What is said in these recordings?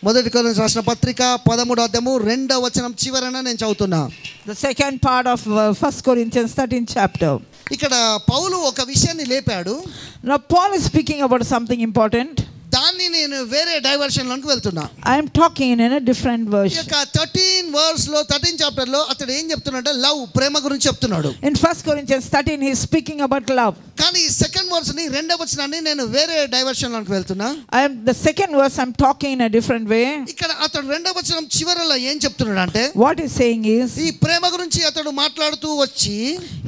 మొదటి కొరింథీయులకు రాసిన పత్రిక 13వ అధ్యాయము 2వ వచనం చివరన నేను చదువుతున్నా. The second part of 1 Corinthians 13th chapter. ఇక్కడ పౌలు ఒక విషయాన్ని లేపాడు. Now Paul is speaking about something important. దాన్ని నేను వేరే డైవర్షన్ లోకి వెళ్తున్నా. I am talking in a different version. ఇక 13 వర్స్ లో 13 చాప్టర్ లో అతడు ఏం చెప్తున్నాడంటే లవ్, ప్రేమ గురించి చెప్తున్నాడు. In 1 Corinthians 13 he is speaking about love. కానీ సెకండ్ వర్స్ ని రెండవ వచనాన్ని నేను వేరే డైవర్షన్ లోకి వెళ్తున్నా. The second verse I'm talking in a different way. ఇక్కడ అతడు రెండవ వచనం చివరలో ఏం చెప్తున్నాడు అంటే, What he's saying is, ఈ ప్రేమ గురించి అతడు మాట్లాడుతూ వచ్చి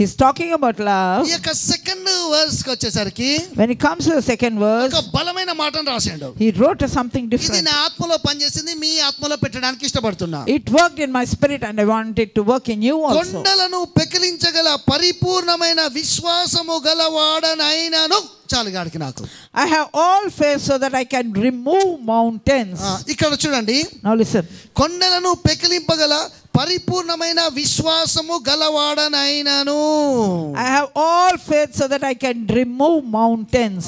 he's talking about love. ఈ యొక్క సెకండ్ వర్స్ కి వచ్చేసరికి When he comes to the second verse, ఒక బలమైన మాటను రాశాడు. he wrote something ఇది different. నా ఆత్మలో పనిచేసింది, మీ ఆత్మలో పెట్టడానికి ఇష్టపడుతున్నా. It worked in my spirit and I want it to work in you also. కొండలను పెకిలించగల పరిపూర్ణమైన విశ్వాసము గలవాడనైనను చాలుగాడికి నాకు. I have all faith so that I can remove mountains. ఇక్కడ చూడండి. Now listen. కొండలను పెకిలింపగల పరిపూర్ణమైన విశ్వాసము గలవాడనైనను. I have all faith so that I can remove mountains.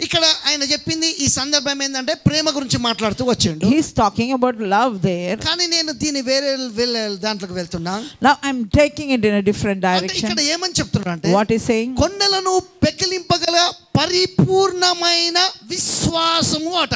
ఇక్కడ ఆయన చెప్పింది ఈ సందర్భం ఏంటంటే ప్రేమ గురించి మాట్లాడుతూ వచ్చిండు. He's talking about love there. కానీ నేను దీని వేరే దాంట్లోకి వెళ్తున్నా. Now I'm taking it in a different direction. ఇక్కడ ఏమని చెప్తున్నా అంటే, what is saying? కొండలను పెకిలింపగల పరిపూర్ణమైన విశ్వాసము అట.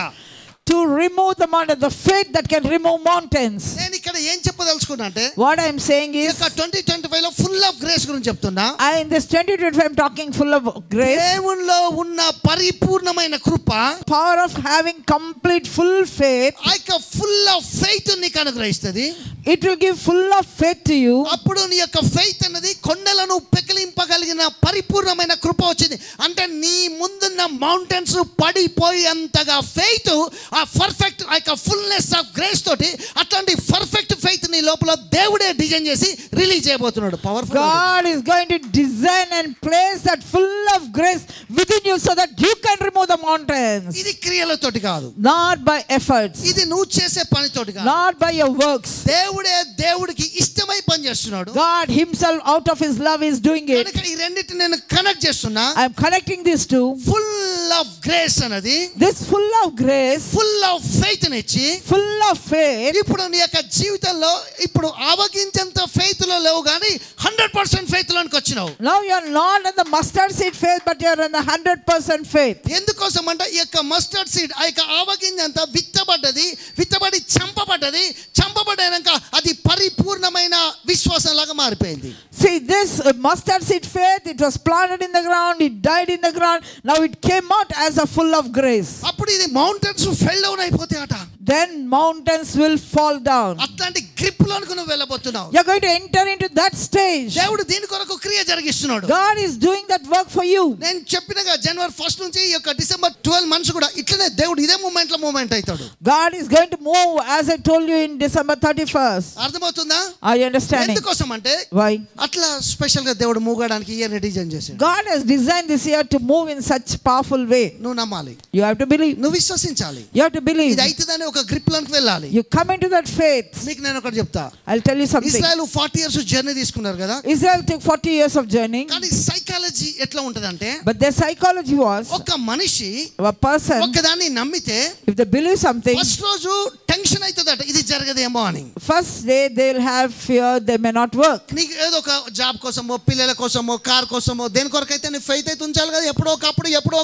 To remove the mountain, the faith that can remove mountains. నేను ఇక్కడ ఏం చెప్పదలుచుకున్నా అంటే, what I am saying is, 2025 లో ఫుల్ ఆఫ్ గ్రేస్ గురించి చెప్తున్నా. in this 2025 I'm talking full of grace. దేవునిలో ఉన్న పరిపూర్ణమైన కృప, power of having complete full faith. ఆ యొక్క ఫుల్ ఆఫ్ ఫెయిత్ నీకు అనుగ్రహిస్తుంది. It will give full of faith to you. అప్పుడు నీ యొక్క ఫెయిత్ అనేది కొండలను పెకిలింపగలిగిన పరిపూర్ణమైన కృప వచ్చింది. అంటే నీ ముందున్న మౌంటైన్స్ పడిపోయేంతగా ఫెయిత్, ఆ పర్ఫెక్ట్ ఆ యొక్క ఫుల్నెస్ ఆఫ్ గ్రేస్ తోటి అట్లాంటి పర్ఫెక్ట్ ఫెయిత్ నీ లోపల దేవుడే డిజైన్ చేసి రిలీజ్ చేయబోతున్నాడు. Powerful. God is going to design and place that full of grace within you so that you can remove the mountains. ఇది క్రియలతోటి కాదు. Not by efforts. ఇది నువ్వు చేసే పనితోటి కాదు. Not by your works. దేవుడే దేవుడికి ఇష్టమై పని చేస్తున్నాడు. God himself out of his love is doing it. కనుక ఈ రెండిటిని నేను కనెక్ట్ చేస్తున్నా. I am connecting these two. Full of grace అనేది, this full of grace, full of faith నిచ్చి, full of faith. ఇప్పుడు నీ యొక్క జీవితంలో ఇప్పుడు ఆవగించేంత ఫెయిత్ లో లేవు కానీ 100% ఫెయిత్ లోనికి వచ్చినావు. Now you are not in the mustard seed faith but you are in the 100% faith. ఎందుకోసం అంటే ఈ యొక్క మస్టర్డ్ సీడ్ ఆ యొక్క ఆవగింజంత విత్తబడ్డది, విత్తబడి చంపబడ్డది, చంపబడ్డాక అది పరిపూర్ణమైన విశ్వాసం లాగా మారిపోయింది. See, this mustard seed faith, it was planted in the ground, it died in the ground, now it came out as a full of grace. అప్పుడు ఇది మౌంటైన్స్ ఫెల్ డౌన్ అయిపోతాయి అట. Then mountains will fall down. అట్లాంటి grip లోనికి నువ్వు వెళ్ళబోతున్నావు. You are going to enter into that stage. దేవుడు దీని కొరకు క్రియ జరిగిస్తున్నాడు. God is doing that work for you. నేను చెప్పినగా జనవరి 1 నుంచి ఈ యొక్క డిసెంబర్ 12 మంత్స్ కూడా ఇట్లనే దేవుడు ఇదే మూమెంట్ లో మూమెంట్ అవుతాడు. God is going to move as I told you in December 31st. అర్థమవుతుందా? Are you understanding? ఎందుకోసం అంటే, why? అట్లా స్పెషల్ గా దేవుడు మూగడానికి ఇయర్ డిజైన్ చేశాడు. God has designed this year to move in such powerful way. నువ్వు నమ్మాలి. You have to believe. నువ్వు విశ్వసించాలి. You have to believe. ఇది అయితేనే ఒక గ్రిప్ లోనికి వెళ్ళాలి. You come into that faith. మీకు నేను ఒకటి చెప్తా. I'll tell you something. Israel 40 years journey తీసుకున్నారు కదా. Israel took 40 years of journey. కానీ సైకాలజీ ఎట్లా ఉంటదంటే, But their psychology was, ఒక మనిషి a person, ఒకదాన్ని నమ్మితే if they believe something, first రోజు టెన్షన్ అవుతుందట, ఇది జరగదేమో అని. first day they'll have fear they may not work. నీకు ఏదో ఒక జాబ్ కోసమో, పిల్లల కోసమో, కార్ కోసమో, దేని కొరకైతే నీ ఫెయిత్ అయితే ఉంచాలి కదా. ఎప్పుడో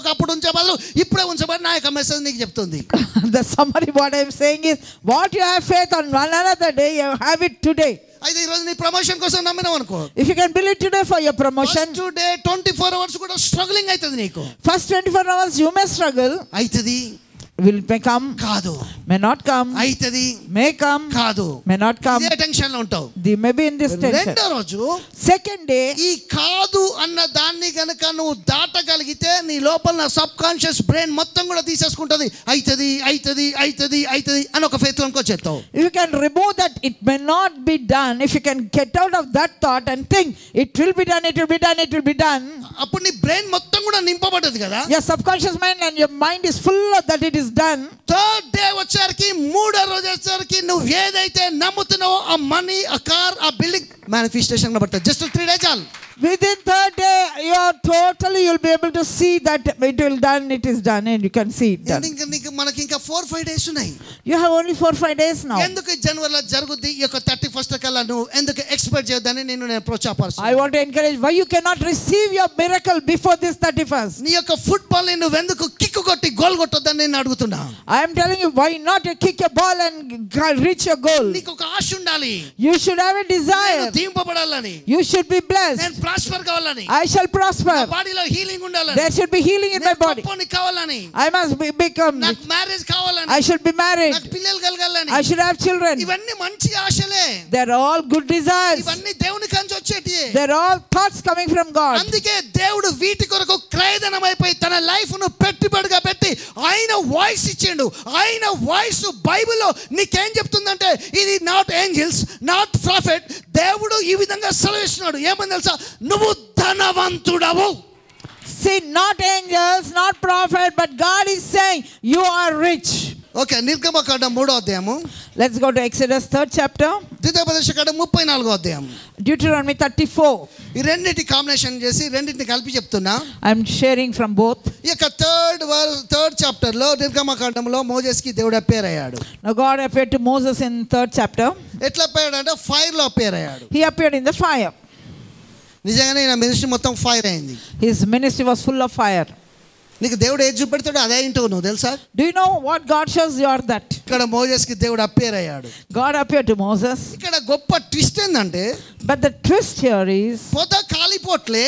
ఒకప్పుడు ఉంచే వాళ్ళు ఇప్పుడే ఉంచబడి నా యొక్క మెసేజ్ నీకు చెప్తుంది. The summary what I am saying is, what you have faith on one another day, you have it today. అయితే ఈ రోజు నీ ప్రమోషన్ కోసం నమ్మినావు అనుకో, If you can believe today for your promotion, first day 24 hours కూడా struggling అవుతుంది నీకు. first 24 hours you may struggle. అవుతుంది May come, కాదు, may not come, అవుతుంది may come, కాదు, may not come. ఇదే టెన్షన్ లో ఉంటావు. They may be in this tension. రెండో రోజు, Second day, ఈ కాదు అన్న దాన్ని గనక నువ్వు దాటగలిగితే నీ లోపల సబ్ కాన్షియస్ బ్రెయిన్ మొత్తం కూడా తీసేసుకుంటది. అవుతుంది అని ఒక ఫెయిత్ లోకి వచ్చేస్తావు. if you can remove that it may not be done, if you can get out of that thought and think it will be done, అప్పుడు నీ బ్రెయిన్ మొత్తం కూడా నింపబడ్డది కదా. your subconscious mind and your mind is full of that it is done. Third day వచ్చేసరికి, మూడో రోజు వచ్చేసరికి నువ్వు ఏదైతే నమ్ముతున్నావో ఆ మనీ, ఆ కార్, ఆ బిల్డింగ్ మేనిఫెస్టేషన్ కనబడతాయి. జస్ట్ 3 days చాలు. Within third day, you'll be able to see that it is done, and you can see it done. మనకి ఇంకా 4-5 days ఉన్నాయి. You have only 4-5 days now. ఎందుకు జనవరిలో జరుగుద్ది ఈ యొక్క 31st కల్లా నువ్వు ఎందుకు ఎక్స్పెక్ట్ చేయొద్దని నేను ప్రోత్సాహపరుస్తాను. I want to encourage why you cannot receive your miracle before this 31st. నీ యొక్క ఫుట్బాల్ నువ్వు ఎందుకు కిక్ కొట్టి గోల్ కొట్టొద్దని నేను అడుగుతున్నా. I am telling you, why not you kick a ball and reach your goal? నీకు ఒక ఆశ ఉండాలి. You should have a desire. నేను దీవింపబడాలని. You should be blessed. నేను ప్రాస్పర్ కావాలని. I shall prosper. నా బాడీలో హీలింగ్ ఉండాలని. There should be healing in my body. నేను కావాలని. I must become. నాకు మ్యారేజ్ కావాలని. I should be married. నాకు పిల్లలు కలగాలని. I should have children. ఇవన్నీ మంచి ఆశలే. They are all good desires. ఇవన్నీ దేవుని నుంచి వచ్చేటియే. They are all thoughts coming from God. అందుకే దేవుడు వీటి కొరకు క్రయధనమైపోయి తన లైఫ్ ను పెట్టుబడిగా పెట్టి ఆయన వాయిస్ ఇచ్చిండు. ఆయన వాయిస్ బైబిల్లో నీకేం చెప్తుందంటే ఇది నాట్ ఏంజెల్స్, నాట్ ప్రాఫెట్. దేవుడు ఈ విధంగా సెలవిస్తున్నాడు. ఏమని తెలుసా? నువ్వు ధనవంతుడవు. See, not angels, not prophet, but God is saying you are rich. Okay, నిర్గమకాండం 3వ అధ్యాయము. Let's go to Exodus 3rd chapter. ద్వితీయోపదేశకాండం 34వ అధ్యాయం. Deuteronomy 34. ఈ రెండింటి కాంబినేషన్ చేసి రెండింటిని కలిపి చెప్తున్నా. I'm sharing from both. ఈ యొక్క థర్డ్ చాప్టర్ లో నిర్గమకాండంలో మోజెస్కి దేవుడు అపేర్ అయ్యాడు. Now God appeared to Moses in 3rd chapter. ఎట్లా అపేర్ అంటే ఫైర్ లో అపేర్ అయ్యాడు. He appeared in the fire. నిజంగానే ఈయన మినిస్ట్రీ మొత్తం ఫైర్ అయింది. His ministry was full of fire. నీకు దేవుడు ఏది చూపెడతాడో అదే ఇంటూ నువ్వు తెలుసా? Do you know what God shows you are that? ఇక్కడ మోజెస్కి దేవుడు అపేర్ అయ్యాడు. God appeared to Moses. ఇక్కడ గొప్ప ట్విస్ట్ ఏంటంటే, but the twist here is పొద కాలిపోట్లే,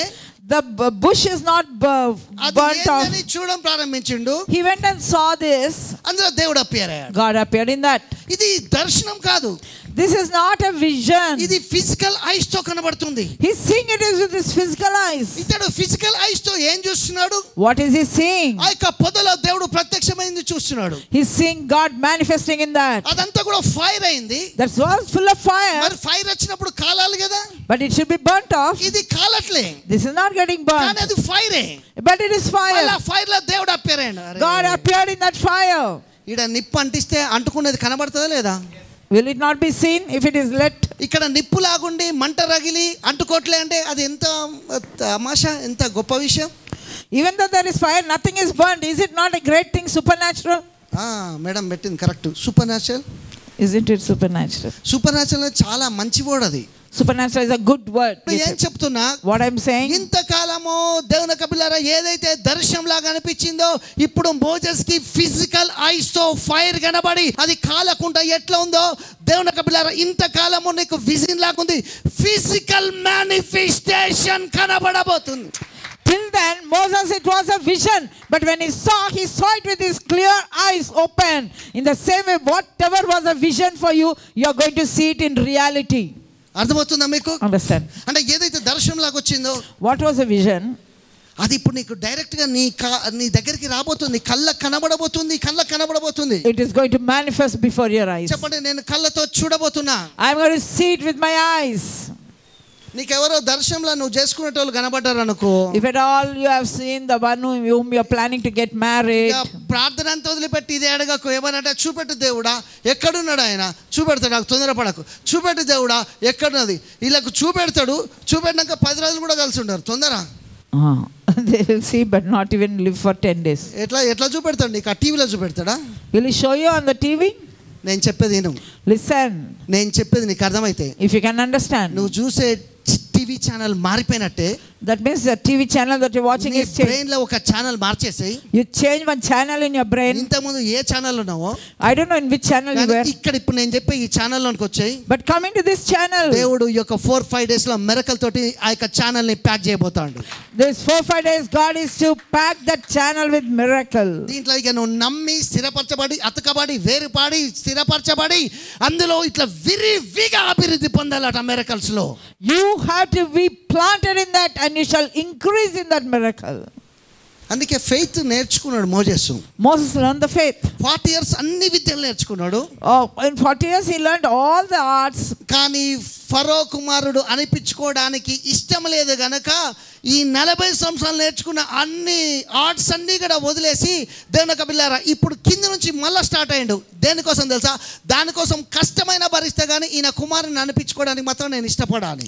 the bush is not burnt off. అది చూడడం ప్రారంభించిండు. He went and saw this. అందులో దేవుడు అపేర్ అయ్యాడు. God appeared in that. ఇది దర్శనం కాదు. This is not a vision. ఇది ఫిజికల్ ఐస్ తో కనబడుతుంది. He's seeing it with his physical eyes. ఇతడు ఫిజికల్ ఐస్ తో ఏం చూస్తున్నాడు? What is he seeing? ఆ యొక్క పొదలో దేవుడు ప్రత్యక్షమైంది చూస్తున్నాడు. He's seeing God manifesting in that. అదంతా కూడా ఫైర్ అయింది. That was full of fire. మరి ఫైర్ వచ్చినప్పుడు కాలాలి కదా. But it should be burnt off. ఇది కాలట్లే. This is not getting burnt. కానీ అది ఫైరే. But it is fire. అలా ఫైర్ లో దేవుడు అపేర్ అయ్యాడు. God appeared in that fire. ఇడ నిప్పు అంటిస్తే అంటుకునేది కనబడుతుందా లేదా? Will it not be seen if it is lit? ఇక్కడ నిప్పు లాగుండి మంట రగిలి అంటుకోట్లే అంటే అది ఎంత తమాషా, ఎంత గొప్ప విషయం. Even though there is fire, nothing is burnt. Is it not a great thing, supernatural? Madam పెట్టింది correct. Supernatural. Isn't it supernatural? Supernatural చాలా మంచి వర్డ్ అది. Supernatural is a good word. ఏం చెప్తున్నా? What I'm saying? ఇంతకాలము దేవుని కబిలారా ఏదైతే దర్శనం లాగా అనిపించిందో ఇప్పుడు మోజెస్ కి ఫిజికల్ ఐస్ తో ఫైర్ కనబడి అది కాలకుండా ఎట్లా ఉందో దేవుని కబిలారా ఇంతకాలము నీకు విజన్ లాగుంది. ఫిజికల్ మేనిఫెస్టేషన్ కనబడబోతుంది. Till then, Moses, it was a vision. But when he saw it with his clear eyes open. In the same way, whatever was a vision for you, you are going to see it in reality. అర్థమవుతుందా మీకు? Understand? అంటే ఏదైతే దర్శనం లాగా వచ్చిందో, what was a vision? అది ఇప్పుడు నీకు డైరెక్ట్ గా నీ దగ్గరికి రాబోతుంది. కళ్ళకు కనబడబోతుంది. It is going to manifest before your eyes. చెప్పండి, నేను కళ్ళతో చూడబోతున్నా. I am going to see it with my eyes. నీకెవరో దర్శనంలో నువ్వు చేసుకునేటోళ్ళు కనబడ్డారు అనుకో. If at all you have seen the one whom you are planning to get married. ప్రార్థన అంతా వదిలిపెట్టి ఇదే అడగకు. ఏమనంటే చూపెట్టు దేవుడా ఎక్కడున్నాడు ఆయన, చూపెడతాడు. నాకు తొందరపడకు. చూపెట్టు దేవుడా ఎక్కడున్నది. వీళ్ళకు చూపెడతాడు. చూపెట్టినాక 10 రోజులు కూడా కలిసి ఉంటారు. తొందర they will see but not even live for 10 days. ఎట్లా చూపెడతాడు? నీకు ఆ టీవీలో చూపెడతాడా? Will he show you on the TV? నేను చెప్పేది విను. Listen. నేను చెప్పేది నీకు అర్థమైతే, if you can understand, నువ్వు చూసే టీవీ ఛానల్ మారిపోయినట్టే. that means the TV channel that you're watching is changed. Brain లో ఒక ఛానల్ మార్చేసి, you change one channel in your brain. ఇంతకుముందు ఏ ఛానల్ ఉన్నావో I don't know in which channel you were. ఇక్కడ ఇప్పుడు నేను చెప్పే ఈ ఛానల్ లోనికి వచ్చాయి. but coming to this channel, దేవుడు ఈ యొక్క 4-5 డేస్ లో మిరకల్ తోటి ఆ యొక్క ఛానల్ ని pack చేయబోతాడు. this 4-5 days God is to pack that channel with miracle. దీంట్లో ఇక నువ్వు నమ్మి స్థిరపరచబడి అతకబడి వేరుపాడి స్థిరపరచబడి అందులో ఇట్లా విరివిగా అభివృద్ధి పొందాలట మిరకల్స్ లో. you have to be planted in that and you shall increase in that miracle. అందుకే ఫెయిత్ నేర్చుకున్నాడు Moses. Moses learned the faith. 40 years అన్ని విద్యలు నేర్చుకున్నాడు. In 40 years he learned all the arts. కానీ ఫరో కుమారుడు అనిపించుకోవడానికి ఇష్టం లేదు గనక ఈ 40 సంవత్సరాలు నేర్చుకున్న అన్ని ఆర్ట్స్ అన్నీ కూడా వదిలేసి దేవుని యొక్క బిడ్డలారా ఇప్పుడు కింద నుంచి మళ్ళీ స్టార్ట్ అయ్యిండు. దేనికోసం తెలుసా? దానికోసం కష్టమైన భరిస్తే కానీ ఈయన కుమారుని అనిపించుకోవడానికి మాత్రం నేను ఇష్టపడాలి.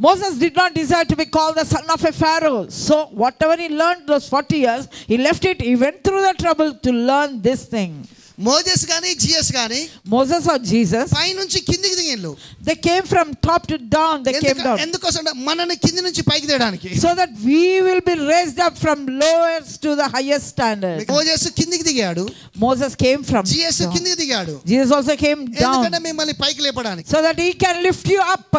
Moses did not desire to be called the son of a Pharaoh. So whatever he learned those 40 years, he left it. He went through the trouble to learn this thing. Moses కానీ Jesus కానీ Moses or Jesus, పై నుంచి కిందికి దిగిండ్రు. they came from top to down. They came down. ఎందుకోసం? మనని కింది నుంచి పైకి తేయడానికి. So that we will be raised up from lowest to the highest standard. Moses కిందికి దిగాడు. Moses came from Jesus down. కిందికి దిగాడు. Jesus also came down. ఎందుకంటే మిమ్మల్ని పైకి లేపడానికి. So that he can lift you up.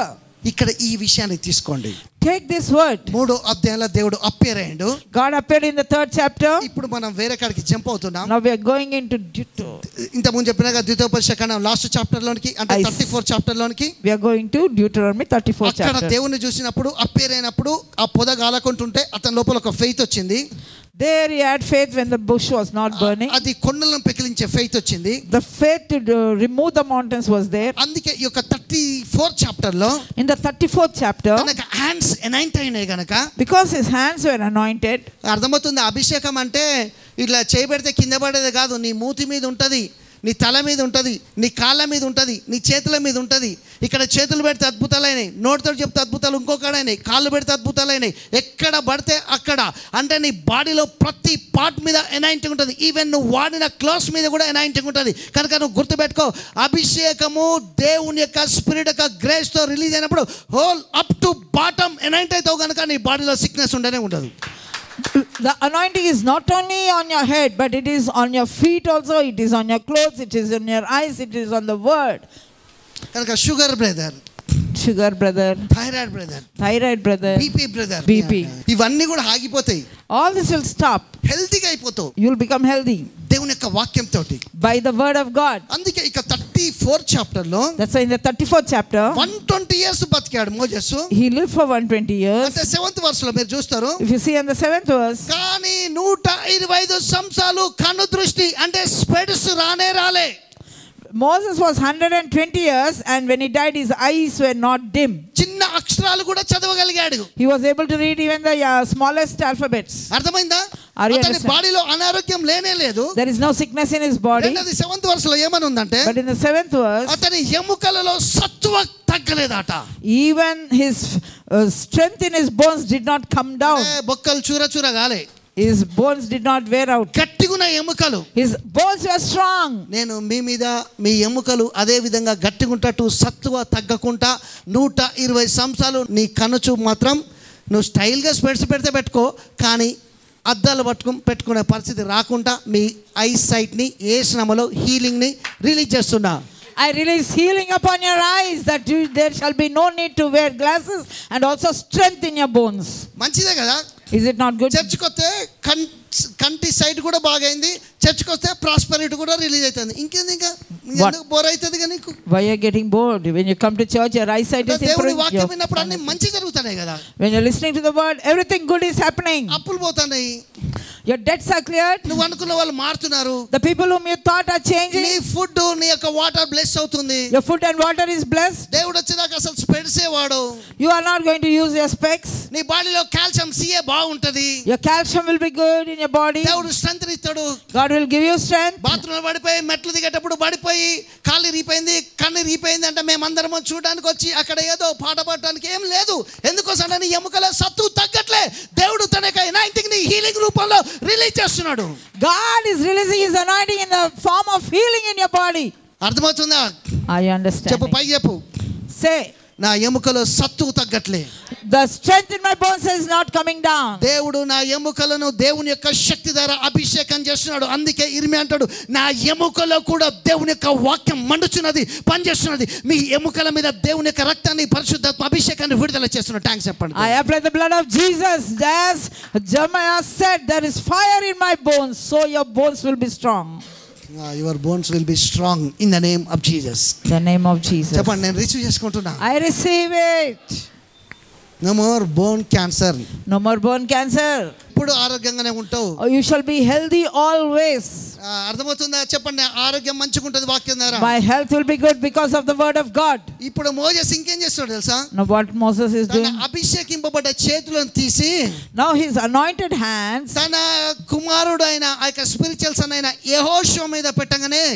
ఇక్కడ ఈ విషయాన్ని తీసుకోండి. Take this word. 3వ అధ్యాయంలో దేవుడు అప్పేర్ అయ్యిండు. God appeared in the 3rd chapter. ఇప్పుడు మనం వేరే కాడికి జంప్ అవుతున్నాం. Now we are going into ఇంత ముందు చెప్పినాక ద్వితీయోపదేశకాండం లాస్ట్ చాప్టర్ లోనికి అంటే 34 చాప్టర్ లోనికి we are going to Deuteronomy 34 అక్కడ chapter. దేవుని చూసినప్పుడు అప్పేర్ అయినప్పుడు ఆ పొద గాలకుంటుంటే అతని లోపల ఒక ఫెయిత్ వచ్చింది. There he had faith when the bush was not burning. అది కొండలను పెకిలించే ఫెయిత్ వచ్చింది. The faith to remove the mountains was there. అందుకే ఈ యొక్క 34 చాప్టర్ లో In the 34th chapter, తనకు హ్యాండ్స్ ఎనైంట్ అయినాయి గనక because his hands were anointed. అర్థమవుతుంది. అభిషేకం అంటే ఇట్లా చేయబెడితే కింద పడేది కాదు. నీ మూతి మీద ఉంటుంది, నీ తల మీద ఉంటుంది, నీ కాళ్ళ మీద ఉంటుంది, నీ చేతుల మీద ఉంటుంది. ఇక్కడ చేతులు పెడితే అద్భుతాలైనాయి, నోటితో చెప్తే అద్భుతాలు ఇంకొకడైనాయి, కాళ్ళు పెడితే అద్భుతాలైనాయి. ఎక్కడ పడితే అక్కడ అంటే నీ బాడీలో ప్రతి పార్ట్ మీద ఎనైంటింగ్ ఉంటుంది. ఈవెన్ నువ్వు వాడిన క్లాత్స్ మీద కూడా ఎనైంటింగ్ ఉంటుంది. కనుక నువ్వు గుర్తుపెట్టుకో, అభిషేకము దేవుని యొక్క స్పిరిట్ యొక్క గ్రేస్తో రిలీజ్ అయినప్పుడు హోల్ అప్ టు బాటమ్ ఎనైంట్ అవుతావు కనుక నీ బాడీలో సిక్నెస్ ఉండనే ఉండదు. The anointing is not only on your head, but it is on your feet also, it is on your clothes, it is on your eyes, it is on the word. కనుక sugar brother, Sugar brother, thyroid brother, BP brother, ఇవన్నీ కూడా ఆగిపోతాయి. all this will stop. హెల్తీగా అయిపోతావు. You will become healthy దేవుని యొక్క వాక్యం తోటి, by the word of God. అందుకే ఇక 34 చాప్టర్ లో, that's why in the 34th chapter 120 years బతికాడు Moses. he lived for 120 years. అంటే 7th verse లో మీరు చూస్తారు. If you see in the 7th verse, కానీ 125 సంవత్సరాలు కన్ను దృష్టి అంటే స్పెడ్స్ రాలే. Moses was 120 years, and when he died his eyes were not dim. చిన్న అక్షరాలు కూడా చదవగలిగాడు. He was able to read even the smallest alphabets. అర్థమైందా? అతని బాడీలో అనారోగ్యం లేనే లేదు. There is no sickness in his body. రెండోది 7th verse లో ఏమని ఉందంటే, but in the 7th verse, అతని ఎముకలలో సత్తువ తగ్గలేదట. even his strength in his bones did not come down. బొక్కలు చూర గాలే. His bones did not wear out. గట్టిగున్న ఎముకలు. His bones were strong. నేను మీ మీద మీ ఎముకలు అదే విధంగా గట్టిగుంటట్టు సత్తువ తగ్గకుండా 120 సంవత్సరాలు నీ కనుచు మాత్రం నువ్వు స్టైల్గా స్పెడ్స్ పెడితే పెట్టుకో, కానీ అద్దాలు పెట్టుకునే పరిస్థితి రాకుండా మీ ఐ సైట్ని ఏ శ్రమలో హీలింగ్ని రిలీజ్ చేస్తున్నా. I release healing upon your eyes, that there shall be no need to wear glasses, and also strength in your bones. మంచిదే కదా? Is it not good? చర్చ్కి వస్తే కంటి సైట్ కూడా బాగైంది, చర్చ్కి వస్తే ప్రాస్పరిటీ కూడా రిలీజ్ అవుతుంది. ఇంకేంది ఇంకా బోర్ అవుతుంది కదా నీకు? Why you are getting bored? When you come to church, your eyesight is improving. దేవుని వాక్యం విన్నప్పుడు అన్ని మంచి జరుగుతాయి కదా. When you are listening to the word, everything good is happening. అప్పులు పోతున్నాయి, your debts are cleared, నువ్వు అనుకున్న వాళ్ళు మారుతున్నారు, the people whom you thought are changing, నీ ఫుడ్ నీ యొక్క వాటర్ బ్లెస్ అవుతుంది, your food and water is blessed. దేవుడు వచ్చేదాకా అసలు స్పెడ్సే వాడు. You are not going to use your specs. నీ బాడీలో కాల్షియం సిఏ బాగుంటది, your calcium will be good in your body. దేవుడు స్ట్రెంగ్త్ ఇస్తాడు. God will give you strength. బాత్రూంలో పడిపోయి మెట్లు దిగేటప్పుడు పడిపోయి కాళ్ళు రీపోయింది, కన్ను రీపోయింది అంటే మేమందరం చూడడానికి వచ్చి అక్కడ ఏదో పాట పాడటానికి ఏం లేదు. ఎందుకోసం నీ ఎముకల సత్తు తగ్గట్లే. దేవుడు తన యొక్క అనాయింటింగ్ ని హీలింగ్ రూపంలో రిలీజ్ చేస్తున్నాడు. God is releasing his anointing in the form of healing in your body. అర్థమవుతుందా? I understand. చెప్పు, పై చెప్పు. Say, నా ఎముకలో సత్తు తగ్గట్లే. the strength in my bones is not coming down. దేవుడు నా ఎముకలను దేవుని యొక్క శక్తి ద్వారా అభిషేకం చేస్తున్నాడు. అందుకే ఇర్మియా అంటాడు, నా ఎముకలో కూడా దేవుని యొక్క వాక్యం మండుచున్నది, పనిచేస్తున్నది. మీ ఎముకల మీద దేవుని యొక్క రక్తాన్ని, పరిశుద్ధాత్మ అభిషేకాన్ని విడుదల చేస్తున్నాడు. థాంక్స్ చెప్పండి. I apply the blood of Jesus. As Jeremiah said, there is fire in my bones, so your bones will be strong. Your bones will be strong in the name of Jesus. The name of Jesus. చెప్పండి, నేను receive చేసుకుంటున్నా. I receive it. No more bone cancer. No more bone cancer. ఇప్పుడు ఆరోగ్యంగానే ఉంటావు. You shall be healthy always. అర్థమవుతుందా చెప్పండి. ఆరోగ్యం మంచిగా ఉంటుంది వాక్యం ద్వారా. My health will be good because of the word of God. ఇప్పుడు మోసెస్ ఇంకేం చేస్తాడు తెలుసా? Now what Moses is doing? అభిషేకింపబడ్డ చేతులను తీసి Now his anointed hands. తన కుమారుడు అయిన ఆ యొక్క స్పిరిచువల్ సన్ అయిన యెహోషువ మీద పెట్టగానే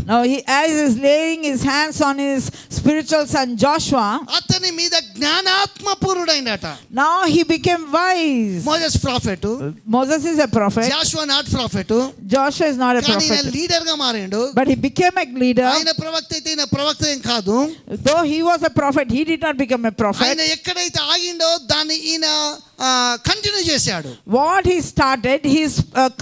Now he as is laying his hands on his spiritual son Joshua. అతని మీద జ్ఞానాత్మ పూర్ణుడైనట. Now he became wise. Moses prophet. Moses is a prophet. Joshua not prophet. Joshua is not a కానీ ఆయన prophet. లీడర్ గా మారిండు. But he became a leader. ఆయన ప్రవక్త అయితే ఈయన ప్రవక్త ఏం కాదు. Though he was a prophet, he did not become a prophet. ఆయన ఎక్కడైతే ఆగిండో దాన్ని ఈయన కంటిన్యూ చేశాడు. What he started, he is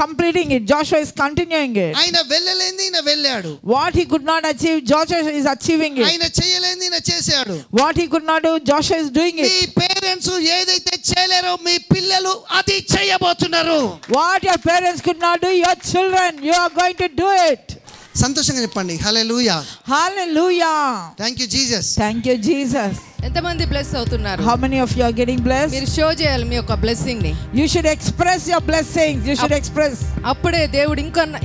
completing it. Joshua is continuing it. ఆయన వెళ్ళలేంది ఈయన వెళ్ళాడు. What he could not achieve, Joshua is achieving it. ఆయన చేయలేంది ఈయన చేశాడు. What he could not do, Joshua is doing me it. Parents ఏదైతే చేయలేరో మీ పిల్లలు అది చేయబోతున్నారు. What your parents could not do, your children, you are going to do it. సంతోషంగా చెప్పండి హల్లెలూయా. Hallelujah. Thank you Jesus. Thank you, Jesus. ఎంతమంది bless అవుతున్నారు? How many of you are getting blessed? మీరు show చేయాలి మీ యొక్క బ్లెస్సింగ్ ని. You should express your blessings. You should express. అప్పుడే దేవుడు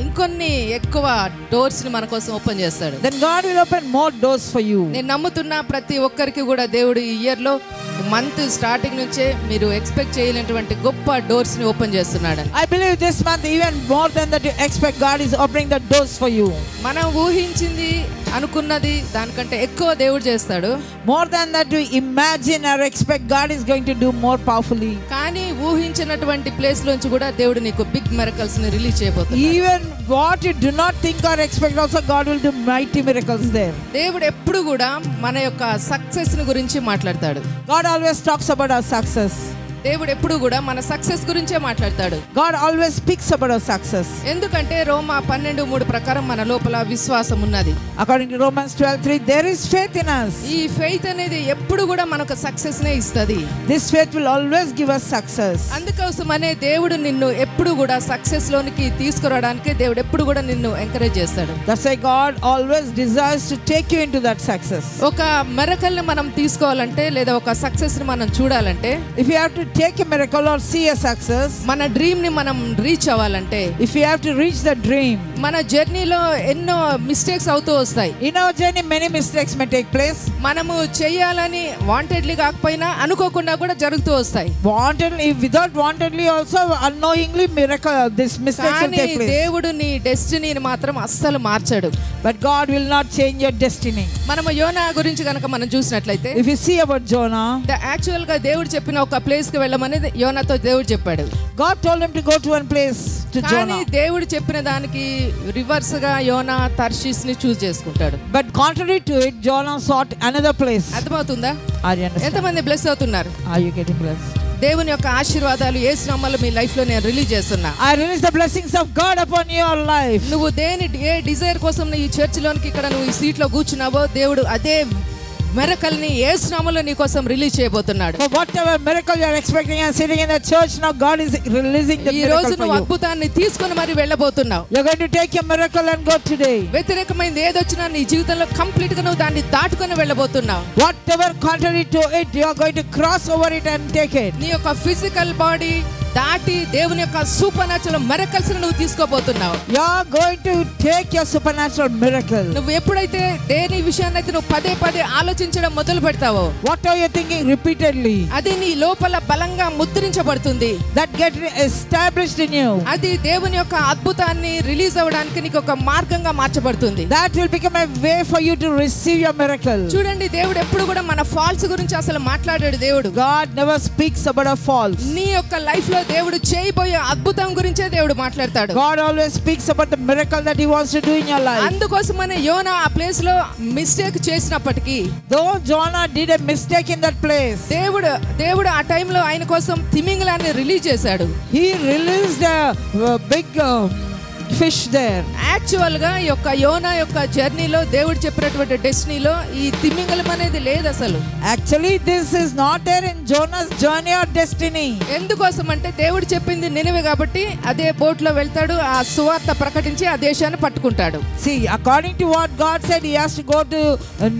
ఇంకొన్ని ఎక్కువ డోర్స్ ని మన కోసం ఓపెన్ చేస్తాడు. Then God will open more doors for you. నేను నమ్ముతున్నా ప్రతి ఒక్కరికి కూడా దేవుడు ఈ ఇయర్ లో మంత్ స్టార్టింగ్ నుంచే మీరు ఎక్స్పెక్ట్ చేయలేనటువంటి గొప్ప డోర్స్ ని ఓపెన్ చేస్తున్నాడు. I believe this month even more than that you expect, God is opening the doors for you. మనం ఊహించింది అనుకున్నది దానికంటే ఎక్కువ దేవుడు చేస్తాడు. More than that you imagine or expect, God is going to do more powerfully. కానీ ఊహించినటువంటి place లోంచి కూడా దేవుడు నీకు బిగ్ మిరకల్స్ ని రిలీజ్ చేయబోతున్నాడు. Even what you do not think or expect, also God will do mighty miracles there. దేవుడు ఎప్పుడు కూడా మన యొక్క సక్సెస్ ని గురించి మాట్లాడతాడు. God always talks about our success. దేవుడు ఎప్పుడు కూడా మన సక్సెస్ గురించే మాట్లాడతాడు. God always speaks about our success. ఎందుకంటే రోమా 12:3 ప్రకారం మన లోపల విశ్వాసం ఉన్నది. According to Romans 12:3, there is faith in us. ఈ ఫెయిత్ అనేది ఎప్పుడు కూడా మనకు సక్సెస్ నే ఇస్తది. This faith will always give us success. అందుకోసమనే దేవుడు నిన్ను ఎప్పుడు కూడా సక్సెస్ లోనికి తీసుకురావడానికి దేవుడు ఎప్పుడు కూడా నిన్ను ఎంకరేజ్ చేస్తాడు. That's why God always desires to take you into that success. ఒక మిరకల్ ని మనం తీసుకోవాలంటే లేదా ఒక సక్సెస్ ని మనం చూడాలంటే, If you have to take a miracle or see a success, మన డ్రీమ్ ని మనం రీచ్ అవ్వాలంటే, if you have to reach the dream, మన జర్నీలో ఎన్నో మిస్టేక్స్ అవుతూ వస్తాయి. in our journey many mistakes may take place. మనము చేయాలని వాంటెడ్లీ కాకపోయినా అనుకోకుండా కూడా జరుగుతూ వస్తాయి. Wantedly, without wantedly also unknowingly miracle, this mistakes will కానీ take place. దేవుడు నీ డెస్టినీని మాత్రం అస్సలు మార్చడు. But God will not change your destiny. మనము యోనా గురించి కనుక మనం చూసినట్లయితే, If you see about Jonah, actual గా దేవుడు చెప్పిన ఒక ప్లేస్ కి వెళ్ళమని యోనాతో దేవుడు చెప్పాడు. God told him to go to one place to కానీ Jonah. దేవుడు చెప్పిన దానికి రివర్స్ గా యోనా తర్షీస్ ని చూస్ చేసుకుంటాడు. But contrary to it, Jonah sought another place. అర్థమవుతుందా? Are you understand? ఎంతమంది బ్లెస్ అవుతున్నారు? Are you getting blessed? దేవుని యొక్క ఆశీర్వాదాలు యేసు నామములో మీ లైఫ్ లో నేను రిలీజ్ చేస్తున్నా. I release the blessings of God upon your life. నువ్వు ఏ డిజైర్ కోసం ఈ చర్చ్ లోనికి ఇక్కడ నువ్వు ఈ సీట్ లో కూర్చున్నావో దేవుడు అదే మిరకల్ ని యేసు నామములో నీ కోసం రిలీజ్ చేయబోతున్నాడు. For whatever miracle you are expecting and sitting in the church, now God is releasing the ఈ రోజు miracle for నువ్వు you. అద్భుతాన్ని తీసుకొని మరి వెళ్ళబోతున్నావు. You're going to take your miracle and go today. వ్యతిరేకమైనది ఏదొచ్చినా నీ జీవితంలో కంప్లీట్ గా నువ్వు దాన్ని దాటుకొని వెళ్ళబోతున్నావు. Whatever contrary to it, you are going to cross over it and take it. నీ యొక్క ఫిజికల్ బాడీ దాటి దేవుని యొక్క సూపర్ న్యాచురల్ మిరకల్స్ నువ్వు తీసుకోబోతున్నావు. You are going to take your supernatural miracle. నువ్వు ఎప్పుడైతే దేని విషయాన్ని అయితే నువ్వు పదే పదే ఆలోచించడం మొదలు పెడతావో, What are you thinking repeatedly? అది నీ లోపల బలంగా ముద్రించబడుతుంది. That get established in you. అది దేవుని యొక్క అద్భుతాన్ని రిలీజ్ అవ్వడానికి నీకు ఒక మార్గంగా మార్చబడుతుంది. That will become a way for you to receive your miracle. చూడండి, దేవుడు ఎప్పుడు కూడా మన ఫాల్స్ గురించి అసలు మాట్లాడాడు. దేవుడు God never speaks about our faults. నీ యొక్క లైఫ్ లో దేవుడు చేయబోయే అద్భుతం గురించే దేవుడు మాట్లాడతాడు. God always speaks about the miracle that he wants to do in your life. అందుకోసమనే యోనా ఆ ప్లేస్ లో మిస్టేక్ చేసినప్పటికీ, Though Jonah did a mistake in that place, దేవుడు ఆ టైంలో ఆయన కోసం తిమింగలాన్ని రిలీజ్ చేశాడు. he released a big fish there. Actual గా ఈ యొక్క యోనా యొక్క జర్నీలో దేవుడు చెప్పినటువంటి డెస్టినీలో ఈ తిమింగలం అనేది లేదు అసలు. Actually, this is not there in Jonah's journey or destiny. ఎందుకోసం అంటే దేవుడు చెప్పింది నినివే కాబట్టి అదే బోట్ లో వెళ్తాడు, ఆ సువార్త ప్రకటించి ఆ దేశాన్ని పట్టుకుంటాడు. See, according to what God said, he has to go to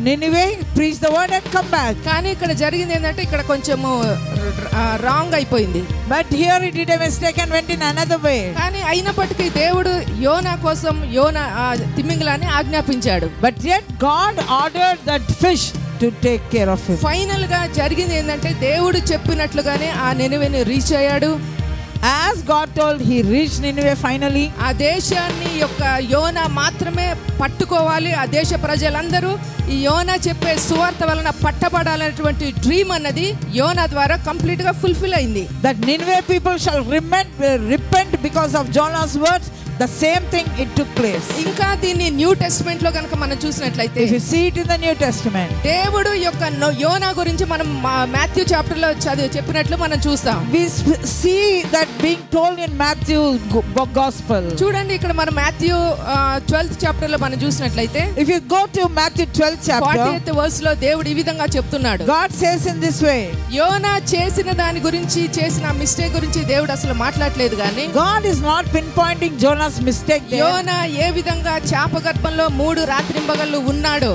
Nineveh, preach the word and come back. కానీ ఇక్కడ జరిగింది ఏంటంటే ఇక్కడ కొంచెము రాంగ్ అయిపోయింది. But here he did a mistake and went in another way. కానీ అయినప్పటికీ దేవుడు యోనా కోసం తిమింగలాన్ని ఆజ్ఞాపించాడు. But yet God ordered that fish to take care of him. Final గా జరిగింది ఏంటంటే దేవుడు చెప్పినట్లుగానే ఆ నినివేని రీచ్ అయ్యాడు. As God told, he reached Nineveh finally. ఆ దేశాన్ని యొక్క యోనా మాత్రమే పట్టుకోవాలి, ఆ దేశ ప్రజలందరూ ఈ యోనా చెప్పే సువార్త వలన పట్టబడాలనేటువంటి డ్రీమ్ అన్నది యోనా ద్వారా కంప్లీట్ గా ఫుల్ఫిల్ అయింది. That Nineveh people shall repent because of Jonah's words. The same thing it took place. ఇంకా దీన్ని న్యూ టెస్టమెంట్ లో గనుక మనం చూసినట్లయితే, If you see it in the New Testament, దేవుడు యొక్క యోనా గురించి మనం మాథ్యూ చాప్టర్ లో చెప్పినట్లు మనం చూస్తాం. we see that being told in Matthew gospel. చూడండి ఇక్కడ మనం మాథ్యూ 12th చాప్టర్ లో మనం చూసినట్లయితే, If you go to Matthew 12th chapter, 40th verse లో దేవుడు ఈ విధంగా చెప్తున్నాడు. God says in this way. యోనా చేసిన దాని గురించి, చేసిన మిస్టేక్ గురించి దేవుడు అసలు మాట్లాడలేదు కానీ, God is not pinpointing Jonah's mistake there. యోనా ఏ విధంగా చాప గర్భంలో 3 రాత్రింబగళ్ళు ఉన్నాడో,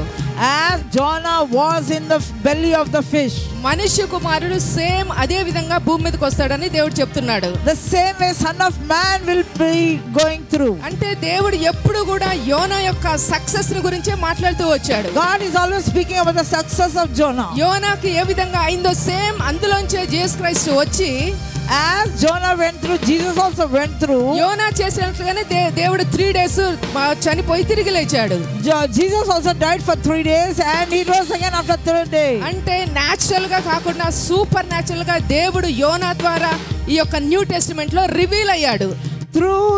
As Jonah was in the belly of the fish, మనుష్య కుమారుడు సేమ్ అదే విధంగా భూమి మీదకి వస్తాడని దేవుడు చెప్తున్నాడు. the same way Son of Man will be going through. అంటే దేవుడు ఎప్పుడు కూడా యోనా యొక్క సక్సెస్ ని గురించే మాట్లాడుతూ వచ్చాడు. God is always speaking about the success of Jonah. యోనాకి ఏ విధంగా అయిందో సేమ్ అందులోంచే జీసస్ క్రైస్ట్ వచ్చి, As Jonah went through, Jesus also went through. యోనా చేసినట్లుగానే దేవుడు 3 days చనిపోయి తిరిగి లేచాడు. Jesus also died for 3 days and he rose again after 3rd day. అంటే natural గా కాకుండా సూపర్ న్యాచురల్ గా దేవుడు యోనా ద్వారా ఈ యొక్క న్యూ టెస్టిమెంట్ లో రివీల్ అయ్యాడు. Through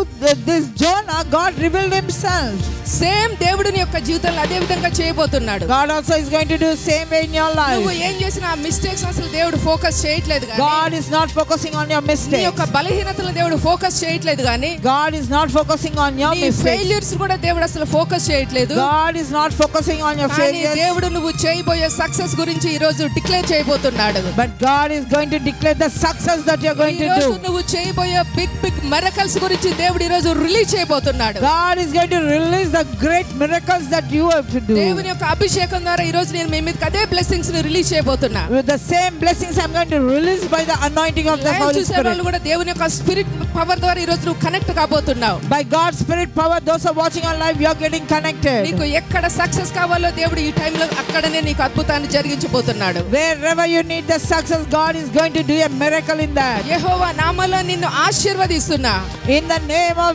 this Jonah, God revealed himself. Same దేవుడిని యొక్క జీవితంలో అదే విధంగా చేయబోతున్నాడు. God also is going to do same way in your life. నువ్వు ఏం చేసినా ఆ మిస్టేక్స్ అసలు దేవుడు ఫోకస్ చేయట్లేదు కానీ, God is not focusing on your నీ mistakes. యొక్క బలహీనతలను దేవుడు ఫోకస్ చేయట్లేదు కానీ, God is not focusing on your నీ mistakes. ఫెయిల్యూర్స్ కూడా దేవుడు అసలు ఫోకస్ చేయట్లేదు. God is not focusing on your కానీ failures. దేవుడు నువ్వు చేయబోయే సక్సెస్ గురించి ఈ రోజు డిక్లేర్ చేయబోతున్నాడు. But God is going to declare the success that you are going ఈ to రోజు do. నువ్వు చేయబోయే బిగ్ మిరకల్స్ గురించి దేవుడు ఈ రోజు రిలీజ్ చేయబోతున్నాడు. God is going to release the great miracles that you have to do. దేవుని యొక్క అభిషేకం ద్వారా ఈ రోజు నేను మీ మీదకి అదే బ్లెస్సింగ్స్ ని release చేయబోతున్నా. With the same blessings I'm going to release by the anointing of the live Holy చూసే వాళ్ళు Spirit. కూడా దేవుని యొక్క స్పిరిట్ పవర్ ద్వారా ఈ రోజు నువ్వు connect కాబోతున్నావు. By God's Spirit power, those who are watching on live, you are getting connected. నీకు ఎక్కడ సక్సెస్ కావాలో దేవుడు ఈ టైంలో అక్కడనే నీకు అద్భుతాన్ని జరిగించబోతున్నాడు. Wherever you need the success, God is going to do a miracle in that. యెహోవా నామములో నిన్ను ఆశీర్వదిస్తున్నా. In the name of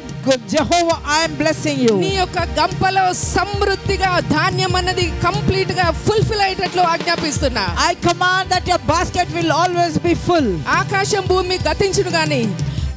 Jehovah, I am blessing you. నీ యొక్క గంపలో సమృద్ధిగా ధాన్యం అన్నది కంప్లీట్ గా fulfil అయ్యేటట్లు ఆజ్ఞాపిస్తున్నా. I command that your basket will always be full. ఆకాశం భూమి గతించును గాని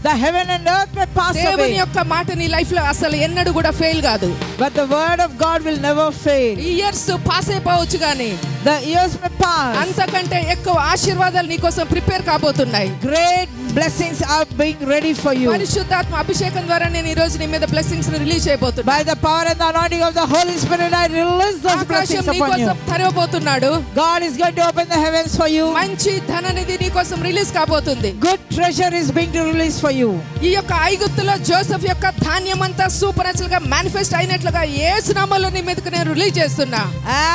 The heaven and earth may pass దేవుని away, యొక్క మాట నీ లైఫ్ లో అసలు ఎన్నడూ కూడా ఫెయిల్ కాదు. but the word of God will never fail. Years pass అయిపోవచ్చు గాని The years may pass. అంతకంటే ఎక్కువ ఆశీర్వాదాలు నీ కోసం ప్రిపేర్ కాబోతున్నాయి. Great blessings are being ready for you. పరిశుద్ధాత్మ అభిషేకం ద్వారా నేను ఈ రోజు నీ మీద బ్లెస్సింగ్స్ ని release చేయబోతున్నా. By the power and the anointing of the Holy Spirit, I release those ఆకాశం blessings నీ upon you. కోసం తెరవబోతున్నాడు. God is going to open the heavens for you. మంచి ధననిధి నీ కోసం రిలీజ్ కాబోతుంది. Good treasure is being released for you. ఈ యొక్క ఐగుప్తులో జోసెఫ్ యొక్క ధాన్యం అంతా సూపర్ న్యాచురల్ గా మేనిఫెస్ట్ అయినట్లుగా యేసు నామములో నీ మీదకి నేను రిలీజ్ చేస్తున్నా.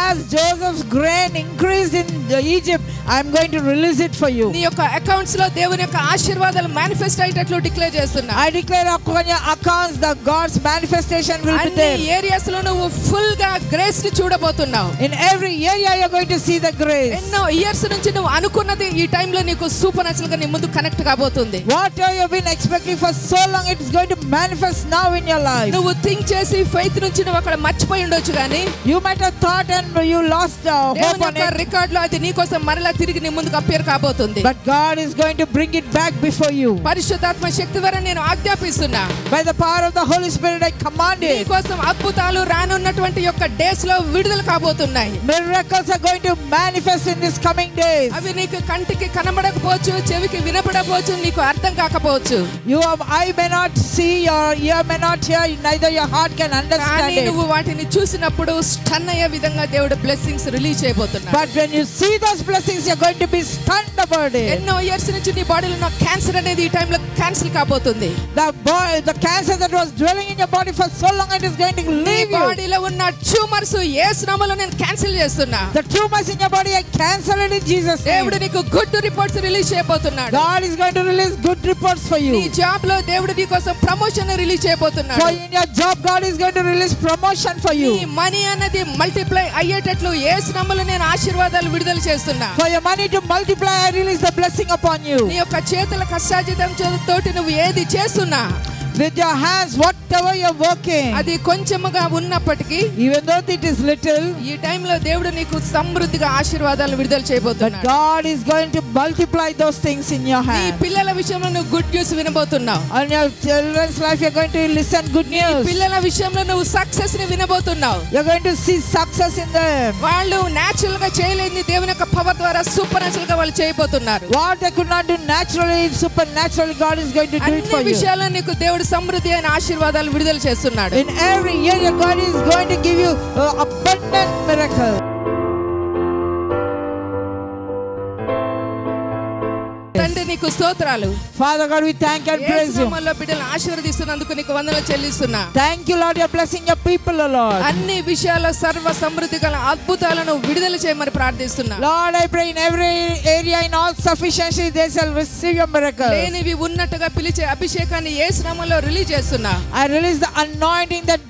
As Joseph's grain increased in Egypt, I am going to release it for you. నీ యొక్క అకౌంట్స్ లో దేవుని యొక్క ఆశీర్వాదాలు మేనిఫెస్ట్ అయ్యేటట్లు డిక్లేర్ చేస్తున్నా. I declare upon your accounts that God's manifestation will be అన్ని there. ఏరియాస్ లో నువ్వు ఫుల్ గా గ్రేస్ ని చూడబోతున్నావు. In every area you are going to see the grace. ఎన్నో ఇయర్స్ నుంచి నువ్వు అనుకున్నది ఈ టైంలో నీకు సూపర్ న్యాచురల్ గా నీ ముందు కనెక్ట్ కాబోతుంది. What you have been expecting for so long, it is going to manifest now in your life. నువ్వు థింక్ చేసి ఫెయిత్ నుంచి నువ్వు అక్కడ మర్చిపోయి ఉండొచ్చు కానీ You might have thought and you lost hope దేవుని on యొక్క it, రికార్డ్ లో అది నీ కోసం మరలా తిరిగి నీ ముందుకు అప్పేర్ కాబోతుంది. but God is going to bring it back before you. పరిశుద్ధాత్మ శక్తి ద్వారా నేను ఆజ్ఞాపిస్తున్నా. By the power of the Holy Spirit, I command నీ it. కోసం అద్భుతాలు రానున్నటువంటి యొక్క డేస్ లో విడుదల కాబోతున్నాయి. Miracles are going to manifest in these coming days. అవి నీకు కంటికి కనబడకపోవచ్చు, చెవికి వినపడకపోవచ్చు, నీకు అర్థం కాకపోవచ్చు. Your eye may not see, your ear may not hear, neither your heart can understand కానీ it. నువ్వు వాటిని చూసినప్పుడు స్టన్ అయ్యే విధంగా దేవుడు బ్లెస్సింగ్స్ రిలీజ్ చేయబోతున్నాడు. But when you see those blessings, you're going to be stunned about it. ఎన్నో years నుంచి నీ బాడీలో ఉన్న క్యాన్సర్ అనేది ఈ టైంలో క్యాన్సిల్ కాబోతుంది. The cancer that was dwelling in your body for so long, it is going to leave you. బాడీలో ఉన్న ట్యూమర్స్ యేసు నామములో నేను క్యాన్సిల్ చేస్తున్నా. The tumors in your body, I cancel it in Jesus name. దేవుడు నీకు good reports release చేయబోతున్నాడు. God is going to release good reports for you. నీ job లో దేవుడు నీ కోసం ప్రమోషన్ రిలీజ్ చేయబోతున్నాడు. For in your job, God is going to release promotion for you. నీ మనీ అనేది మల్టిప్లై అయ్యేటట్లు యేసు నామములో నేను ఆశీర్వాదాలు విడుదల చేస్తున్నా. For your money to multiply, I release the blessing upon you. నీ యొక్క చేతుల కష్టార్జితం తోటి నువ్వు ఏది చేస్తున్నా, With your hands, whatever you're working, అది కొంచెముగా ఉన్నప్పటికీ, even though it is little, ఈ టైంలో దేవుడు నీకు సమృద్ధిగా ఆశీర్వాదాలు విడుదల చేయబోతున్నాడు. God is going to multiply those things in your నీ hand. పిల్లల విషయంలో నువ్వు గుడ్ న్యూస్ వినబోతున్నావు. On your children's life, you're going to listen good news. పిల్లల విషయంలో నువ్వు సక్సెస్ ని వినబోతున్నావు. You're going to see success in them. వాళ్ళు నేచురల్ గా చేయలేని దేవుని యొక్క పవర్ ద్వారా సూపర్ నేచురల్ గా వాళ్ళు చేయబోతున్నారు. What they could not do naturally, supernaturally, God is going to do it for అన్ని you. విషయాల్లో నీకు దేవుడు సమృద్ధి అయిన ఆశీర్వాదాలు విడుదల చేస్తున్నాడు. In every area, God is going to give you abundant miracle. తండ్రి నీకు స్తోత్రాలు. Father God, we thank and praise Yesu you. నామములో బిడ్డలను ఆశీర్వదిస్తున్నందుకు నీకు వందనాలు చెల్లిస్తున్నా. Thank you, Lord, you're blessing your people, O Lord. అన్ని విషయాల్లో సర్వ సమృద్ధి గల అద్భుతాలను విడుదల చేయమని ప్రార్థిస్తున్నా. Lord, I pray in every area, in all sufficiency, they shall receive your miracle. లేనివి ఉన్నట్టుగా పిలిచే అభిషేకాన్ని యేసు నామములో రిలీజ్ చేస్తున్నా. I release the anointing that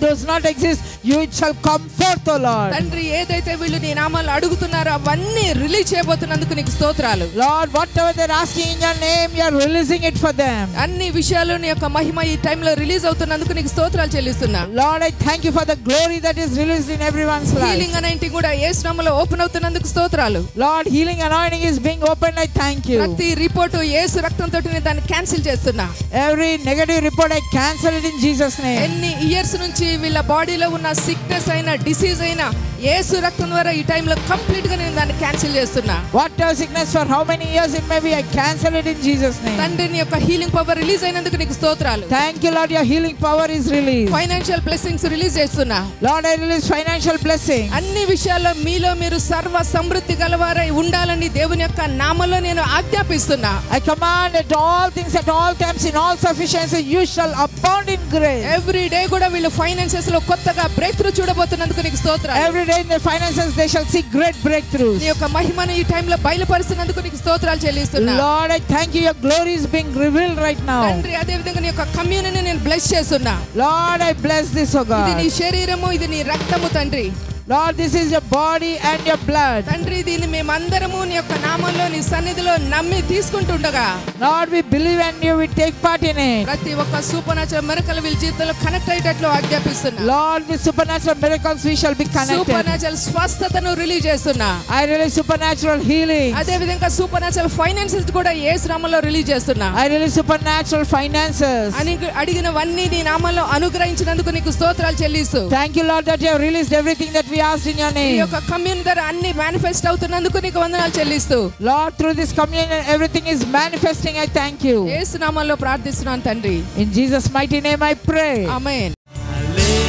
does not exist, you shall come forth, O Lord. తండ్రి ఏదైతే వీళ్ళు నీ నామాలు అడుగుతున్నారో అవన్నీ రిలీజ్ చేయబోతున్నందుకు నీకు స్తోత్రాలు. Lord, whatever they're asking in your name, you are releasing it for them. అన్ని విషయాల్లో నీ యొక్క మహిమ ఈ టైంలో రిలీజ్ అవుతున్నందుకు నీకు స్తోత్రాలు చెల్లిస్తున్నా. Lord, I thank you for the glory that is released in everyone's life. Healing anointing కూడా యేసు నామములో ఓపెన్ అవుతున్నందుకు స్తోత్రాలు. Lord, healing anointing is being opened. I thank you. ప్రతి రిపోర్టు యేసు రక్తంతో నేను దాన్ని క్యాన్సిల్ చేస్తున్నా. Every negative report, I cancel it in Jesus' name. ఎన్ని years నుంచి వీళ్ళ బాడీలో ఉన్న సిక్నెస్ అయినా డిసీజ్ అయినా యేసు రక్తం ద్వారా ఈ టైంలో కంప్లీట్ గా నేను దాన్ని క్యాన్సిల్ చేస్తున్నా. Whatever sickness for how many years it may be, I cancel it in Jesus' name. తండ్రి నీ యొక్క హీలింగ్ పవర్ రిలీజ్ అయినందుకు నీకు స్తోత్రాలు. Thank you, Lord, your healing power is released. Financial blessings release చేస్తున్నా. Lord, I release financial blessing. అన్ని విషయాల్లో మీలో మీరు సర్వ సమృద్ధి గలవారై ఉండాలని దేవుని యొక్క నామములో నేను ఆజ్ఞాపిస్తున్నా. I command at all things, at all times, in all sufficiency, you shall abound in grace. Every day కూడా వీళ్ళు ఫైనాన్సెస్ లో కొత్తగా బ్రేక్ త్రూ చూడబోతున్నందుకు నీకు స్తోత్రాలు. Every day in their finances, they shall see great breakthroughs. నీ యొక్క మహిమను ఈ టైంలో బయలుపరుస్తున్నందుకు నీకు స్తోత్రాలు చెల్లిస్తున్నా. Lord, I thank you, your glory is being revealed right now. తండ్రి అదే విధంగా నీ యొక్క కమ్యూనిటీని నేను బ్లెస్ చేస్తున్నా. Lord, I bless this, O ఇది నీ God. శరీరము, ఇది నీ రక్తము తండ్రి. Lord, this is your body and your blood. తండ్రి దీన్ని మేమందరము నీ యొక్క నామంలో నీ సన్నిధిలో నమ్మి తీసుకుంటుండగా Lord, we believe and you will take part in it. ప్రతి ఒక్క సూపర్ న్యాచురల్ మిరకల్ వీళ్ళ జీవితంలో కనెక్ట్ అయ్యేటట్లు ఆజ్ఞాపిస్తున్నా. Lord, with supernatural miracles we shall be super connected. Natural స్వస్థతను రిలీజ్ చేస్తున్నా. I release supernatural healing. అదే విధంగా సూపర్ న్యాచురల్ ఫైనాన్సెస్ కూడా యేసు నామములో రిలీజ్ చేస్తున్నా. I release supernatural finances. అని అడిగినవన్నీ నీ నామంలో అనుగ్రహించినందుకు నీకు స్తోత్రాలు చెల్లిస్తూ Thank you, Lord, that you have released everything that we asked in your ఈ name. యొక్క కమ్యూనిటీ ద్వారా అన్ని మేనిఫెస్ట్ అవుతున్నందుకు నీకు వందనాలు చెల్లిస్తూ Lord, through this communion, everything is manifesting. I thank you. యేసు నామములో ప్రార్థిస్తున్నాను తండ్రి. In Jesus' mighty name I pray. Amen. Hallelujah.